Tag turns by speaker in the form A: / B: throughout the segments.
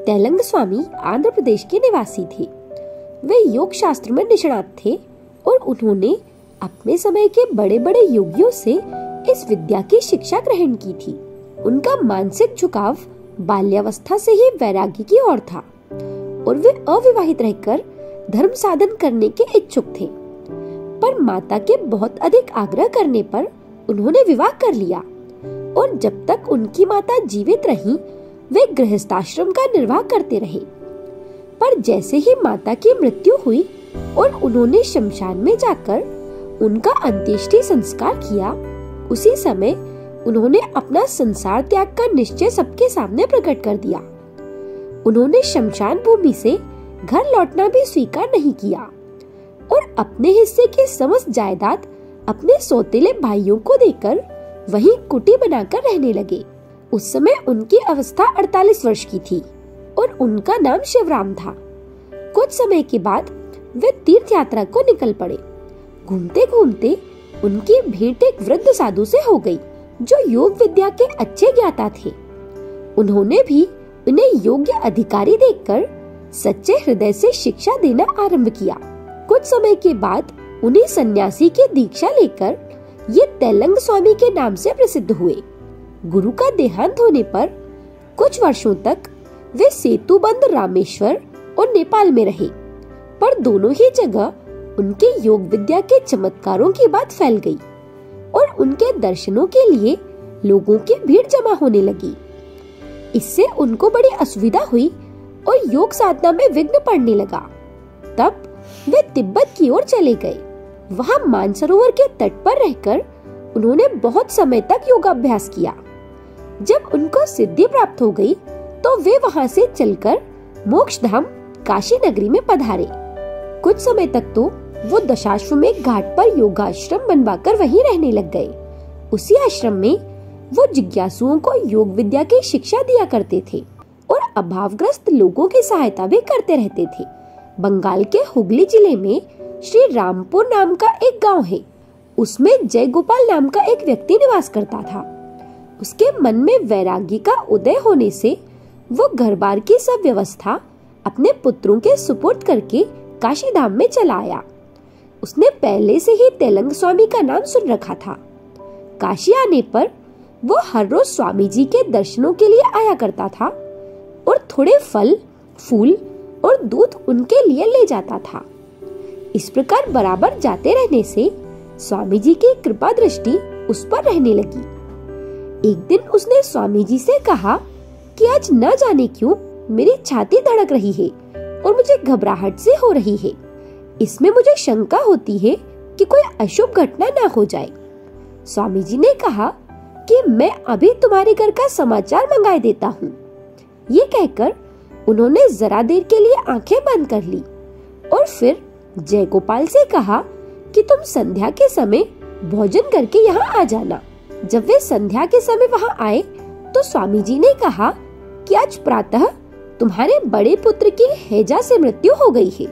A: तेलंग स्वामी आंध्र प्रदेश के निवासी थे। वे योग शास्त्र में निष्णात थे और उन्होंने अपने समय के बड़े बड़े योगियों से इस विद्या की शिक्षा ग्रहण की थी। उनका मानसिक झुकाव बाल्यावस्था से ही वैराग्य की ओर था और वे अविवाहित रहकर धर्म साधन करने के इच्छुक थे, पर माता के बहुत अधिक आग्रह करने पर उन्होंने विवाह कर लिया और जब तक उनकी माता जीवित रहीं, वे गृहस्थाश्रम का निर्वाह करते रहे। पर जैसे ही माता की मृत्यु हुई और उन्होंने शमशान में जाकर उनका अंत्येष्टि संस्कार किया, उसी समय उन्होंने अपना संसार त्याग का निश्चय सबके सामने प्रकट कर दिया। उन्होंने शमशान भूमि से घर लौटना भी स्वीकार नहीं किया और अपने हिस्से की समस्त जायदाद अपने सौतेले भाइयों को देकर वहीं कुटी बनाकर रहने लगे। उस समय उनकी अवस्था 48 वर्ष की थी और उनका नाम शिवराम था। कुछ समय के बाद वे तीर्थ यात्रा को निकल पड़े। घूमते घूमते उनकी भेंट एक वृद्ध साधु से हो गई, जो योग विद्या के अच्छे ज्ञाता थे। उन्होंने भी उन्हें योग्य अधिकारी देखकर सच्चे हृदय से शिक्षा देना आरंभ किया। कुछ समय के बाद उन्हें सन्यासी की दीक्षा लेकर ये तेलंग स्वामी के नाम से प्रसिद्ध हुए। गुरु का देहांत होने पर कुछ वर्षों तक वे सेतुबंद, रामेश्वर और नेपाल में रहे, पर दोनों ही जगह उनके योग विद्या के चमत्कारों की बात फैल गई और उनके दर्शनों के लिए लोगों की भीड़ जमा होने लगी। इससे उनको बड़ी असुविधा हुई और योग साधना में विघ्न पड़ने लगा। तब वे तिब्बत की ओर चले गए। वहां मानसरोवर के तट पर रहकर उन्होंने बहुत समय तक योगाभ्यास किया। जब उनको सिद्धि प्राप्त हो गई, तो वे वहां से चलकर मोक्ष धाम काशी नगरी में पधारे। कुछ समय तक तो वो दशाश्वमेध घाट पर योगाश्रम बनवाकर वहीं रहने लग गए। उसी आश्रम में वो जिज्ञासुओं को योग विद्या की शिक्षा दिया करते थे और अभावग्रस्त लोगों की सहायता भी करते रहते थे। बंगाल के हुगली जिले में श्री रामपुर नाम का एक गांव है। उसमें जय गोपाल नाम का एक व्यक्ति निवास करता था। उसके मन में वैराग्य का उदय होने से वो घर बार की सब व्यवस्था अपने पुत्रों के सुपुर्द करके काशी धाम में चला आया। उसने पहले से ही तेलंग स्वामी का नाम सुन रखा था। काशी आने पर वो हर रोज स्वामी जी के दर्शनों के लिए आया करता था और थोड़े फल, फूल और दूध उनके लिए ले जाता था। इस प्रकार बराबर जाते रहने से स्वामी जी की कृपा दृष्टि उस पर रहने लगी। एक दिन उसने स्वामी जी से कहा कि आज न जाने क्यों मेरी छाती धड़क रही है और मुझे घबराहट से हो रही है। इसमें मुझे शंका होती है कि कोई अशुभ घटना न हो जाए। स्वामी जी ने कहा कि मैं अभी तुम्हारे घर का समाचार मंगाए देता हूँ। ये कहकर उन्होंने जरा देर के लिए आंखें बंद कर ली और फिर जय गोपाल से कहा कि तुम संध्या के समय भोजन करके यहाँ आ जाना। जब वे संध्या के समय वहाँ आए तो स्वामी जी ने कहा कि आज प्रातः तुम्हारे बड़े पुत्र की हैजा से मृत्यु हो गई है।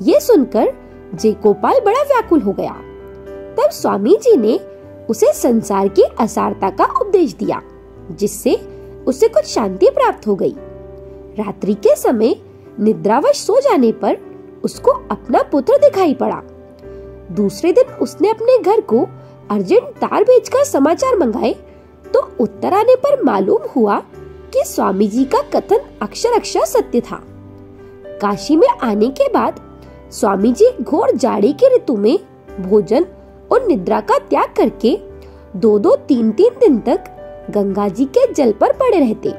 A: ये सुनकर जय गोपाल बड़ा व्याकुल हो गया। तब स्वामी जी ने उसे संसार की असारता का उपदेश दिया, जिससे उसे कुछ शांति प्राप्त हो गई। रात्रि के समय निद्रावश सो जाने पर उसको अपना पुत्र दिखाई पड़ा। दूसरे दिन उसने अपने घर को अर्जेंट तार भेजकर समाचार मंगाए तो उत्तर आने पर मालूम हुआ कि स्वामी जी का कथन अक्षर अक्षर सत्य था। काशी में आने के बाद स्वामी जी घोर जाड़े के ऋतु में भोजन और निद्रा का त्याग करके 2-2, 3-3 दिन तक गंगा जी के जल पर पड़े रहते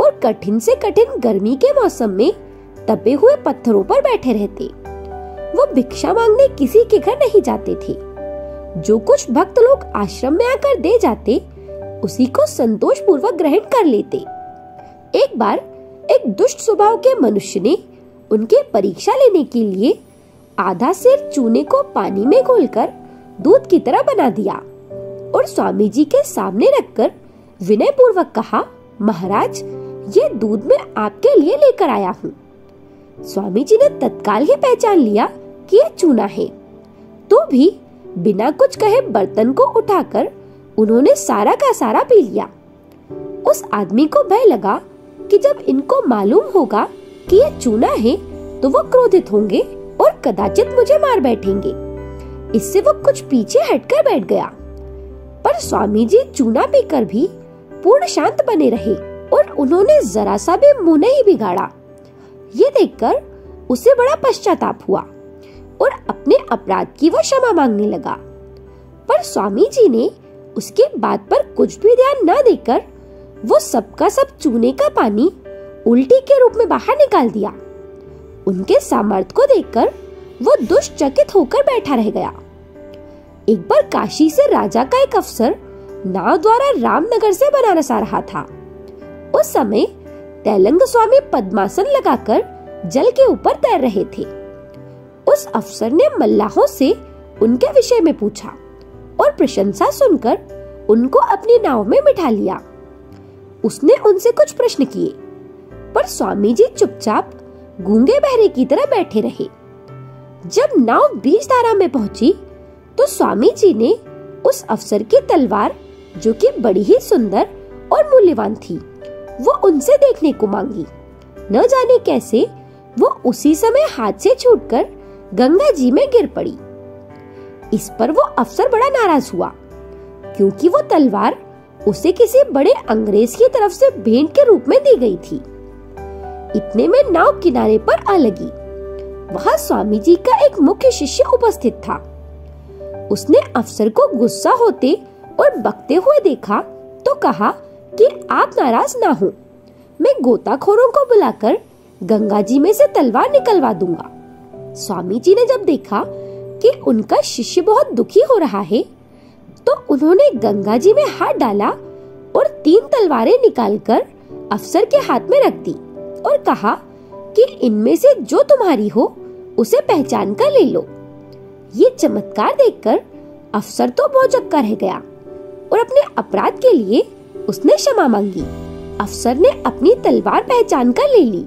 A: और कठिन से कठिन गर्मी के मौसम में तपे हुए पत्थरों पर बैठे रहते। वो भिक्षा मांगने किसी के घर नहीं जाते थे। जो कुछ भक्त लोग आश्रम में आकर दे जाते, उसी को संतोष पूर्वक ग्रहण कर लेते। एक बार एक दुष्ट स्वभाव के मनुष्य ने उनकी परीक्षा लेने के लिए आधा सेर चूने को पानी में घोलकर दूध की तरह बना दिया और स्वामी जी के सामने रखकर विनय पूर्वक कहा, महाराज, ये दूध मैं आपके लिए लेकर आया हूँ। स्वामी जी ने तत्काल ही पहचान लिया कि यह चूना है, तो भी बिना कुछ कहे बर्तन को उठाकर उन्होंने सारा का सारा पी लिया। उस आदमी को भय लगा कि जब इनको मालूम होगा कि ये चूना है तो वो क्रोधित होंगे और कदाचित मुझे मार बैठेंगे। इससे वो कुछ पीछे हटकर बैठ गया। पर स्वामी जी चूना पीकर भी पूर्ण शांत बने रहे और उन्होंने जरा सा भी मुंह नहीं बिगाड़ा। ये देखकर उसे बड़ा पश्चाताप हुआ और अपने अपराध की वो क्षमा मांगने लगा। पर स्वामी जी ने उसके बात पर कुछ भी ध्यान न देकर वो सबका सब चूने का पानी उल्टी के रूप में बाहर निकाल दिया। उनके सामर्थ्य को देखकर वो दुष्चकित होकर बैठा रह गया। एक बार काशी से राजा का एक अफसर नाव द्वारा रामनगर से बनारस आ रहा था। उस समय तेलंग स्वामी पद्मासन लगाकर जल के ऊपर तैर रहे थे। उस अफसर ने मल्लाहों से उनके विषय में पूछा और प्रशंसा सुनकर उनको अपनी नाव में बिठा लिया। उसने उनसे कुछ प्रश्न किए, पर स्वामी जी चुपचाप गूंगे बहरे की तरह बैठे रहे। जब नाव बीच धारा में पहुंची तो स्वामी जी ने उस अफसर की तलवार, जो कि बड़ी ही सुंदर और मूल्यवान थी, वो उनसे देखने को मांगी। न जाने कैसे वो उसी समय हाथ से छूटकर गंगा जी में गिर पड़ी। इस पर वो अफसर बड़ा नाराज हुआ, क्योंकि वो तलवार उसे किसी बड़े अंग्रेज की तरफ से भेंट के रूप में दी गई थी। इतने में नाव किनारे पर आ लगी। वहां स्वामी जी का एक मुख्य शिष्य उपस्थित था। उसने अफसर को गुस्सा होते और बकते हुए देखा तो कहा कि आप नाराज ना हो, मैं गोताखोरों को बुलाकर गंगा जी में से तलवार निकलवा दूंगा। स्वामी जी ने जब देखा कि उनका शिष्य बहुत दुखी हो रहा है तो उन्होंने गंगा जी में हाथ डाला और 3 तलवारें निकालकर अफसर के हाथ में रख दी और कहा कि इनमें से जो तुम्हारी हो उसे पहचान कर ले लो। ये चमत्कार देखकर अफसर तो भौचक्का रह गया और अपने अपराध के लिए उसने क्षमा मांगी। अफसर ने अपनी तलवार पहचान कर ले ली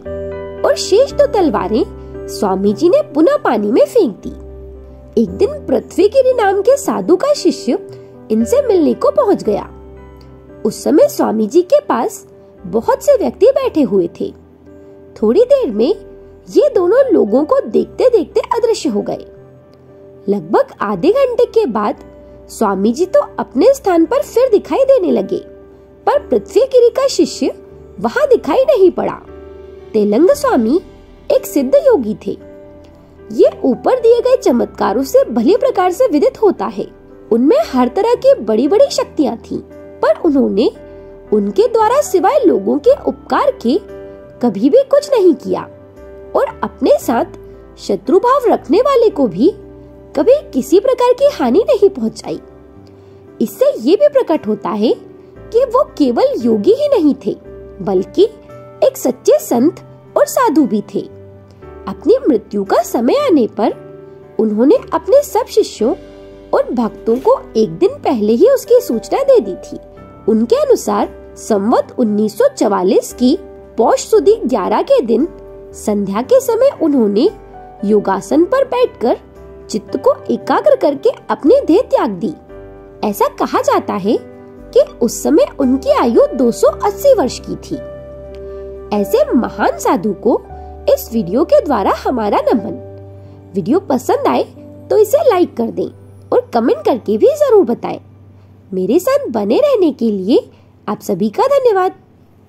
A: और शेष 2 तलवारें स्वामी जी ने पुनः पानी में फेंक दी। एक दिन पृथ्वीगिरि नाम के साधु का शिष्य इनसे मिलने को पहुंच गया। उस समय स्वामी जी के पास बहुत से व्यक्ति बैठे हुए थे। थोड़ी देर में ये दोनों लोगों को देखते देखते अदृश्य हो गए। लगभग आधे घंटे के बाद स्वामी जी तो अपने स्थान पर फिर दिखाई देने लगे, पर पृथ्वीगिरि का शिष्य वहां दिखाई नहीं पड़ा। तेलंग स्वामी एक सिद्ध योगी थे। ये ऊपर दिए गए चमत्कारों से भली प्रकार से विदित होता है। उनमें हर तरह की बड़ी बड़ी शक्तियां थीं, पर उन्होंने उनके द्वारा सिवाय लोगों के उपकार के कभी भी कुछ नहीं किया और अपने साथ शत्रु भाव रखने वाले को भी कभी किसी प्रकार की हानि नहीं पहुंचाई। इससे ये भी प्रकट होता है कि वो केवल योगी ही नहीं थे, बल्कि एक सच्चे संत और साधु भी थे। अपनी मृत्यु का समय आने पर उन्होंने अपने सब शिष्यों और भक्तों को एक दिन पहले ही उसकी सूचना दे दी थी। उनके अनुसार संवत 1944 की पौष सुदी 11 के दिन संध्या के समय उन्होंने योगासन पर बैठकर चित्त को एकाग्र करके अपनी देह त्याग दी। ऐसा कहा जाता है कि उस समय उनकी आयु 280 वर्ष की थी। ऐसे महान साधु को इस वीडियो के द्वारा हमारा नमन। वीडियो पसंद आए तो इसे लाइक कर दें और कमेंट करके भी जरूर बताएं। मेरे साथ बने रहने के लिए आप सभी का धन्यवाद।